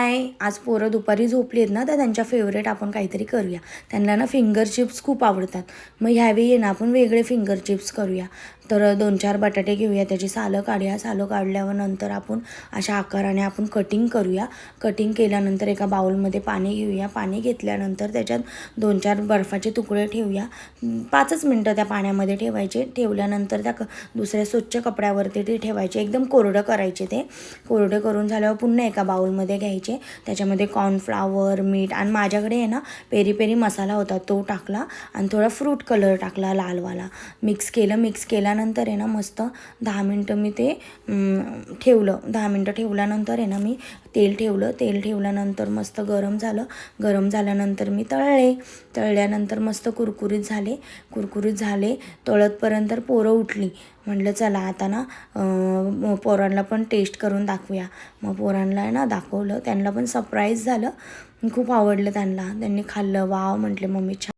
हाय, आज पोरं दुपारी झोपली आहेत ना, तर त्यांच्या फेवरेट आपण काहीतरी करूया. त्यांना ना फिंगर चिप्स खूप आवडतात. मग ह्यावेळी ना आपण वेगळे फिंगर चिप्स करूया. तर 2-4 बटाटे घेऊया, त्याची सालं काढूया. सालं काढल्यावर नंतर आपण अशा आकाराने आपण कटिंग करूया. कटिंग केल्यानंतर एका बाउलमध्ये पाणी घेऊया. पाणी घेतल्यानंतर त्याच्यात 2-4 बर्फाचे तुकडे ठेवूया. 5च मिनटं त्या पाण्यामध्ये ठेवायचे. ठेवल्यानंतर त्या दुसऱ्या स्वच्छ कपड्यावरती ते ठेवायचे. एकदम कोरडं करायचे ते. कोरडे करून झाल्यावर पुन्हा एका बाउलमध्ये घ्यायचे. त्याच्यामध्ये कॉर्नफ्लावर, मीठ आणि माझ्याकडे आहे ना पेरी पेरी मसाला होता तो टाकला आणि थोडा फ्रूट कलर टाकला लालवाला. मिक्स केल्यानंतर आहे ना मस्त 10 मिनटं मी ते ठेवलं. 10 मिनटं ठेवल्यानंतर आहे ना मी तेल ठेवल्यानंतर मस्त गरम झाल्यानंतर मी तळल्यानंतर मस्त कुरकुरीत झाले. तळतपर्यंत पोरं उठली. म्हटलं चला आता ना पोरांना पण टेस्ट करून दाखवूया. मग पोरांना आहे ना दाखवलं. त्यांना पण सरप्राईज झालं. खूप आवडलं त्यांना. त्यांनी खाल्लं. वाव म्हटले मम्मी छान.